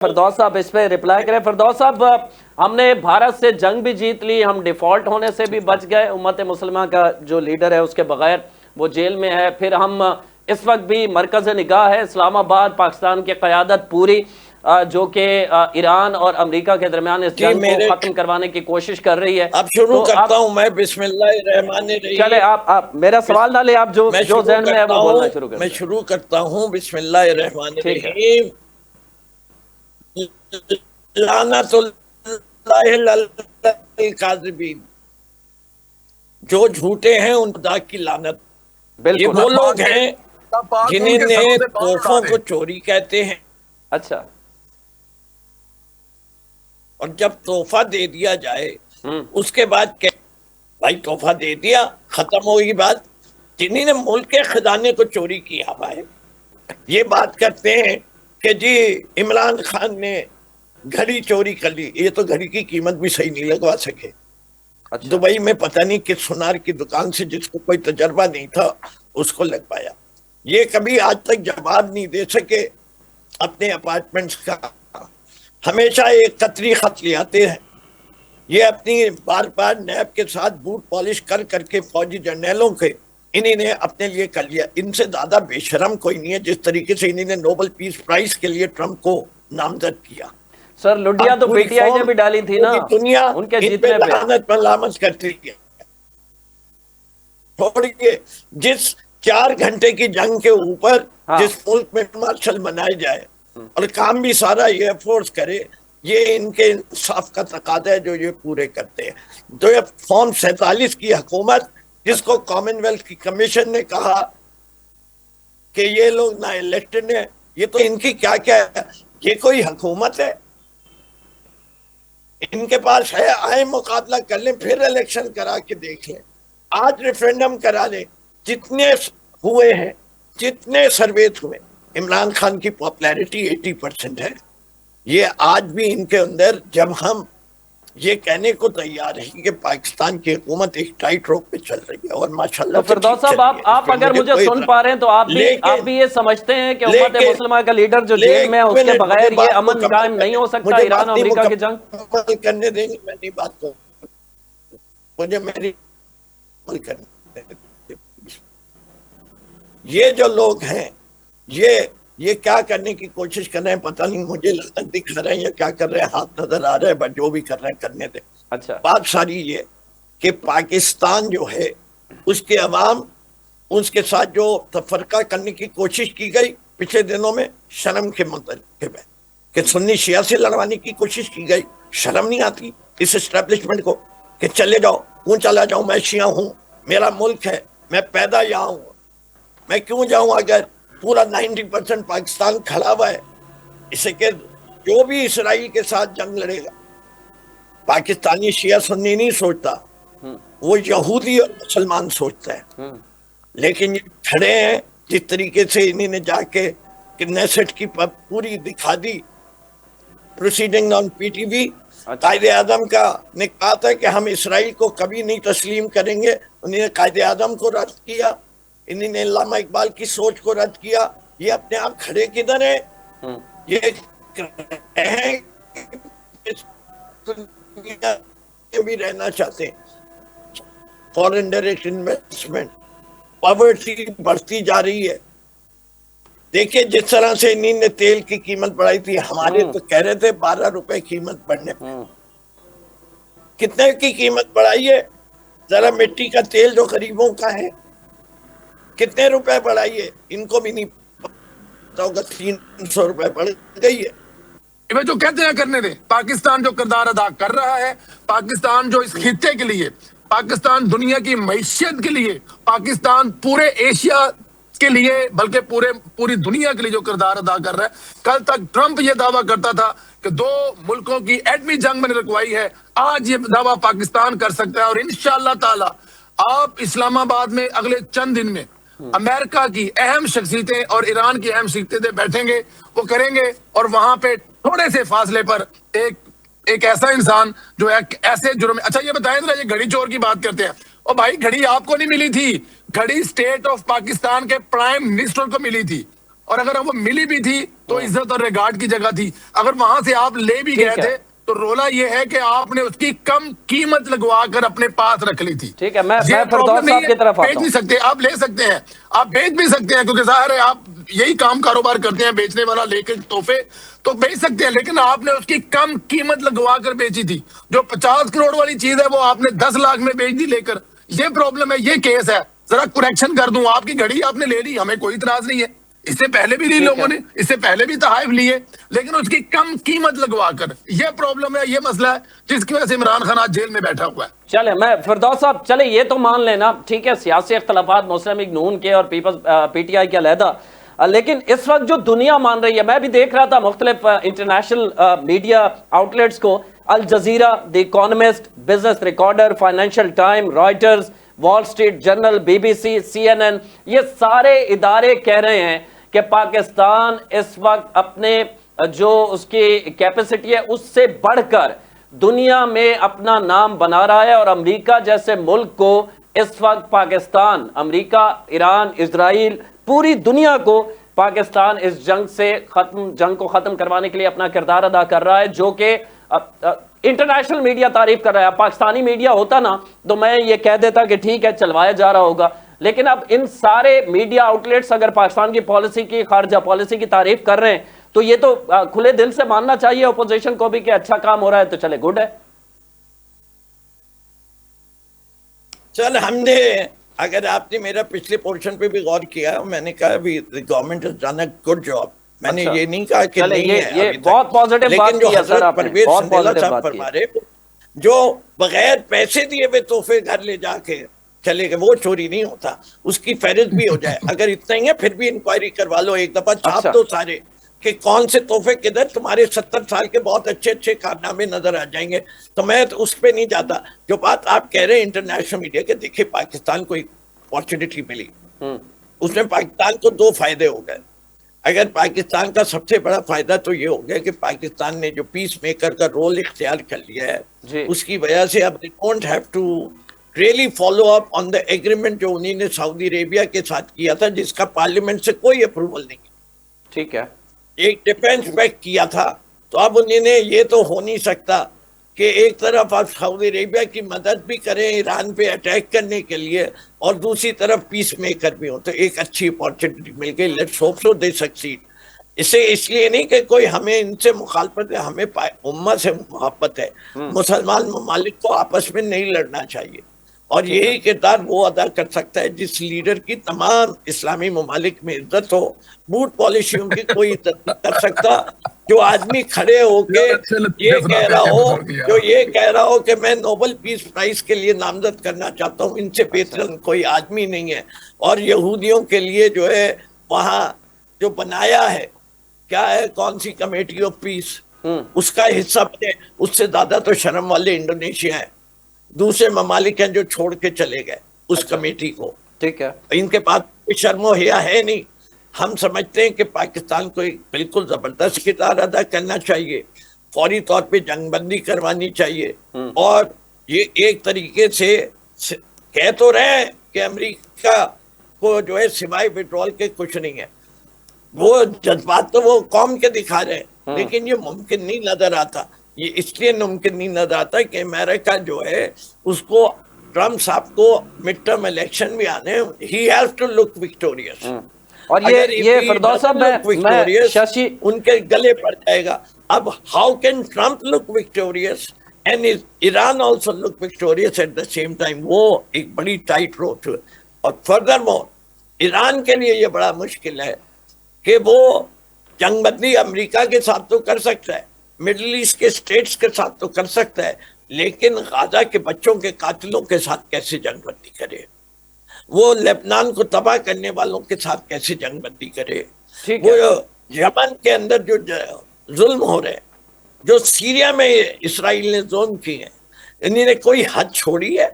فردوس صاحب اس پہ ریپلائی کریں. فردوس صاحب، ہم نے بھارت سے جنگ بھی جیت لی، ہم ڈیفالٹ ہونے سے بھی بچ گئے، امت مسلمہ کا جو لیڈر ہے اس کے بغیر وہ جیل میں ہے، پھر ہم اس وقت بھی مرکز نگاہ ہے اسلام آباد، پاکستان کی قیادت پوری جو کہ ایران اور امریکہ کے درمیان اس جنگ کو ختم کروانے کی کوشش کر رہی ہے. اب شروع کرتا ہوں میں. بسم اللہ الرحمن الرحیم. چلے آپ میرا سوال نہ لیں، آپ جو ذہن میں ہے وہ بولنا شروع کریں. میں شروع کرتا ہوں. بسم اللہ الرحمن الرحیم. لعنت اللہ الکاذبین، جو جھوٹے ہیں ان خدا کی لعنت. یہ وہ لوگ ہیں جنہیں تحفوں کو چوری کہتے ہیں. اچھا، اور جب تحفہ دے دیا جائے اس کے بعد کہ بھائی تحفہ دے دیا، ختم ہوگی بات. جنہیں نے ملک کے خزانے کو چوری کیا ہوا ہے یہ بات کرتے ہیں کہ جی عمران خان نے گھڑی چوری کر لی. یہ تو گھڑی کی قیمت بھی صحیح نہیں لگوا سکے. دبئی میں پتہ نہیں کس سونار کی دکان سے جس کو کوئی تجربہ نہیں تھا اس کو لگوایا. یہ کبھی آج تک جواب نہیں دے سکے اپنے اپارٹمنٹس کا. ہمیشہ ایک قطری خط لے آتے ہیں. یہ اپنی بار بار نیب کے ساتھ بوٹ پالش کر کر کے فوجی جرنیلوں کے انہی نے اپنے لیے کر لیا. ان سے زیادہ بے شرم کوئی نہیں ہے جس طریقے سے انہی نے نوبل پیس پرائز کے لیے ٹرمپ کو نامزد کیا. سر لڈیاں تو پی ٹی آئی نے بھی ڈالی تھی نا، دنیا ان کے ان جیتنے پہ لعنت پر لعنت کرتی ہے. چھوڑیے جس 4 گھنٹے کی جنگ کے اوپر جس ملک میں مارشل منائے جائے اور کام بھی سارا ایئر فورس کرے، یہ ان کے انصاف کا تقاضا ہے جو یہ پورے کرتے ہیں. جو یہ فارم 47 کی حکومت جس کو کامن ویلتھ کی کمیشن نے کہا کہ یہ لوگ نا الیکٹڈ ہیں، یہ تو ان کی کیا کیا ہے. یہ کوئی حکومت ہے؟ ان کے پاس ہے آئے مقابلہ کر لیں، پھر الیکشن کرا کے دیکھ لیں. آج ریفرینڈم کرا لیں. جتنے ہوئے ہیں، جتنے سرویز ہوئے، عمران خان کی پاپولیرٹی 80% ہے. یہ آج بھی ان کے اندر جب ہم یہ کہنے کو تیار ہے کہ پاکستان کی حکومت ایک ٹائٹ روپ پہ چل رہی ہے اور ماشاءاللہ تو فردوس صاحب آپ اگر مجھے سن پا رہے ہیں تو آپ بھی یہ سمجھتے ہیں کہ امت مسلمہ کا لیڈر جو جیل میں ہے اس کے بغیر یہ امن قائم نہیں ہو سکتا ایران اور امریکہ کی جنگ کرنے دیں گے. میں نہیں بات کروں، مجھے میری کرنے. یہ جو لوگ ہیں یہ کیا کرنے کی کوشش کر رہے ہیں پتہ نہیں. مجھے دکھ رہے ہیں یا کیا کر رہے ہیں، ہاتھ نظر آ رہا ہے، بس جو بھی کر رہے ہیں کرنے دیں. اچھا، بات ساری یہ کہ پاکستان جو ہے اس کے عوام اس کے ساتھ جو تفرقہ کرنے کی کوشش کی گئی پچھلے دنوں میں، شرم کے مترکب ہے کہ سنی شیعہ سے لڑوانے کی کوشش کی گئی. شرم نہیں آتی اس اسٹیبلشمنٹ کو کہ چلے جاؤ، کیوں چلا جاؤں، میں شیعہ ہوں، میرا ملک ہے، میں پیدا یہاں ہوں، میں کیوں جاؤں اگر پورا 90% پاکستان کھڑا ہوا ہے. اسے کہ جو بھی اسرائیل کے ساتھ جنگ لڑے گا، پاکستانی شیعہ سنی نہیں سوچتا، وہ یہودی اور مسلمان سوچتا ہے. لیکن یہ کھڑے ہیں جس طریقے سے انہی نے جا کے نیسٹ کی پوری دکھا دی پروسیڈنگ آن P T V. Quaid Azam کا نے کہا تھا کہ ہم اسرائیل کو کبھی نہیں تسلیم کریں گے. انہوں نے قائد اعظم کو رد کیا، انہی نے علامہ اقبال کی سوچ کو رد کیا. یہ اپنے آپ کھڑے کدھر ہیں؟ یہ بھی رہنا چاہتے ہیں. فارن ڈائریکٹ انویسٹمنٹ، پاورٹی بڑھتی جا رہی ہے. دیکھیں جس طرح سے انہی نے تیل کی قیمت بڑھائی تھی، ہمارے تو کہہ رہے تھے 12 روپے قیمت بڑھنے پہ. کتنے کی قیمت بڑھائی ہے؟ ذرا مٹی کا تیل جو غریبوں کا ہے کتنے روپے بڑھائی ہے؟ ان کو بھی نہیں پتا ہوگا. 300 روپے بڑھ گئی ہے. جو کہتے ہیں کرنے دیں. پاکستان جو کردار ادا کر رہا ہے، پاکستان جو اس خطے کے لیے، پاکستان دنیا کی معیشت کے لیے، پاکستان پورے ایشیا کے لیے بلکہ پوری دنیا کے لیے جو کردار ادا کر رہا ہے. کل تک ٹرمپ یہ دعویٰ کرتا تھا کہ 2 ملکوں کی ایٹمی جنگ میں نے رکوائی ہے. آج یہ دعویٰ پاکستان کر سکتا ہے اور انشاءاللہ تعالی آپ اسلام آباد میں اگلے چند دن میں امریکہ کی اہم شخصیتیں اور ایران کی اہم شخصیتیں بیٹھیں گے، وہ کریں گے، اور وہاں پہ تھوڑے سے فاصلے پر ایک ایسا انسان جو ایسے جرم. اچھا یہ بتائیں ذرا، یہ گھڑی چور کی بات کرتے ہیں. اور بھائی گھڑی آپ کو نہیں ملی تھی، گھڑی اسٹیٹ آف پاکستان کے پرائم منسٹر کو ملی تھی. اور اگر وہ ملی بھی تھی تو عزت اور ریگارڈ کی جگہ تھی. اگر وہاں سے آپ لے بھی گئے تھے تو رولا یہ ہے کہ آپ نے اس کی کم قیمت لگوا کر اپنے پاس رکھ لی تھی. ٹھیک ہے, میں یہ فردوس پرابلم صاحب نہیں کی طرف ہے, آتا بیچ ہوں. نہیں سکتے, آپ لے سکتے ہیں, آپ بیچ بھی سکتے ہیں, کیونکہ ظاہر ہے آپ یہی کام کاروبار کرتے ہیں, بیچنے والا لے کے تحفے تو بیچ سکتے ہیں, لیکن آپ نے اس کی کم قیمت لگوا کر بیچی تھی. جو 50 کروڑ والی چیز ہے وہ آپ نے 10 لاکھ میں بیچ دی لے کر. یہ پرابلم ہے, یہ کیس ہے. ذرا کریکشن کر دوں, آپ کی گھڑی آپ نے لے لی, ہمیں کوئی اعتراض نہیں ہے, اس سے پہلے بھی لی لوگوں نے, اس سے پہلے بھی تحائف لیے, لیکن اس کی کم قیمت لگوا کر. یہ پرابلم ہے, یہ مسئلہ ہے جس کی وجہ سے عمران خان آج جیل میں بیٹھا ہوا ہے. چلے, میں فردوس صاحب چلے یہ تو مان لینا, ٹھیک ہے سیاسی اختلافات مسلم لیگ نون کے اور پیپلز پی ٹی آئی کے علیحدہ, لیکن اس وقت جو دنیا مان رہی ہے, میں بھی دیکھ رہا تھا مختلف انٹرنیشنل میڈیا آؤٹ لیٹس کو, Al Jazeera, the Economist, Business Recorder, Financial Time, Reuters, Wall Street Journal, B B C, C N N, یہ سارے ادارے کہہ رہے ہیں کہ پاکستان اس وقت اپنے جو اس کی کیپیسٹی ہے اس سے بڑھ کر دنیا میں اپنا نام بنا رہا ہے, اور امریکہ جیسے ملک کو اس وقت پاکستان, امریکہ, ایران, اسرائیل, پوری دنیا کو پاکستان اس جنگ کو ختم کروانے کے لیے اپنا کردار ادا کر رہا ہے, جو کہ انٹرنیشنل میڈیا تعریف کر رہا ہے. پاکستانی میڈیا ہوتا نا تو میں یہ کہہ دیتا کہ ٹھیک ہے چلوایا جا رہا ہوگا, لیکن اب ان سارے میڈیا آؤٹ لیٹس اگر پاکستان کی پالیسی کی, خارجہ پالیسی کی تعریف کر رہے ہیں تو یہ تو کھلے دل سے ماننا چاہیے اپوزیشن کو بھی کہ اچھا کام ہو رہا ہے تو چلے گڈ ہے. چل, ہم نے اگر آپ نے میرا پچھلے پورشن پہ بھی غور کیا, میں نے کہا بھی government has done a good job. میں نے یہ نہیں کہا کہ نہیں ہے, یہ بہت پازیٹیو بات کی ہے سر آپ نے, بہت پازیٹیو بات کی. جو بغیر پیسے دیے ہوئے تحفے گھر لے جا کے چلے گئے, وہ چوری نہیں ہوتا, اس کی فہرست بھی ہو جائے. اگر اتنا ہی ہے پھر بھی انکوائری کروا لو, ایک دفعہ چھاپ دو سارے کہ کون سے تحفے کدھر, تمہارے 70 سال کے بہت اچھے اچھے کارنامے نظر آ جائیں گے. تو میں اس پہ نہیں جاتا. جو بات آپ کہہ رہے ہیں انٹرنیشنل میڈیا کے, دیکھیں پاکستان کو ایک اپارچونٹی ملی, اس میں پاکستان کو 2 فائدے ہو گئے. اگر پاکستان کا سب سے بڑا فائدہ تو یہ ہو گیا کہ پاکستان نے جو پیس میکر کا رول اختیار کر لیا ہے, اس کی وجہ سے اب they don't have to really follow up on the agreement جو انہوں نے سعودی عربیہ کے ساتھ کیا تھا, جس کا پارلیمنٹ سے کوئی اپروول نہیں. ٹھیک ہے, ایک ڈیفینس پیکٹ کیا تھا, تو اب انہوں نے, یہ تو ہو نہیں سکتا کہ ایک طرف آپ سعودی عربیہ کی مدد بھی کریں ایران پہ اٹیک کرنے کے لیے, اور دوسری طرف پیس میکر بھی ہو. تو ایک اچھی اپارچونٹی مل گئی, let's hope so they succeed. اسے اس لیے نہیں کہ کوئی ہمیں ان سے مخالفت ہے, ہمیں امت سے محبت ہے. مسلمان ممالک کو آپس میں نہیں لڑنا چاہیے, اور یہی کردار وہ ادا کر سکتا ہے جس لیڈر کی تمام اسلامی ممالک میں عزت ہو. بوٹ پالیسیوں کی کوئی عزت نہیں کر سکتا. جو آدمی کھڑے ہو کے یہ کہہ رہا ہو کہ میں نوبل پیس پرائز کے لیے نامزد کرنا چاہتا ہوں, ان سے بہتر کوئی آدمی نہیں ہے. اور یہودیوں کے لیے جو ہے وہاں جو بنایا ہے, کیا ہے, کون سی کمیٹی آف پیس, اس کا حصہ بنے, اس سے زیادہ تو شرم والے انڈونیشیا ہیں, دوسرے ممالک ہیں جو چھوڑ کے چلے گئے اس کمیٹی کو. ٹھیک ہے, ان کے پاس کوئی شرم و حیا ہے نہیں. ہم سمجھتے ہیں کہ پاکستان کو ایک بالکل زبردست کردار ادا کرنا چاہیے, فوری طور پہ جنگ بندی کروانی چاہیے, اور یہ ایک طریقے سے کہہ تو رہے ہیں کہ امریکہ کو جو ہے سوائے وڈرول کے کچھ نہیں ہے. وہ جذبات تو وہ قوم کے دکھا رہے ہیں, لیکن یہ ممکن نہیں نظر آتا. یہ اس لیے ممکن نہیں نظر آتا کہ امریکہ جو ہے اس کو, ٹرمپ صاحب کو مڈ ٹرم الیکشن بھی آنے, he has to look victorious. اور یہ فردوس صاحب میں ششی ان کے گلے پڑ جائے گا. اب how can Trump look victorious and Iran also look victorious at the same time? وہ ایک بڑی ٹائٹ روٹ ہے. اور فردر مور ایران کے لیے یہ بڑا مشکل ہے کہ وہ جنگ بندی امریکہ کے ساتھ تو کر سکتا ہے, مڈل ایسٹ کے اسٹیٹس کے ساتھ تو کر سکتا ہے, لیکن غزہ کے بچوں کے قاتلوں کے ساتھ کیسے جنگ بندی کرے؟ وہ لبنان کو تباہ کرنے والوں کے ساتھ کیسے جنگ بندی کرے؟ وہ یمن کے اندر جو ظلم ہو رہے, جو سیریا میں اسرائیل نے ظلم کیے ہیں, انہوں نے کوئی حد چھوڑی ہے؟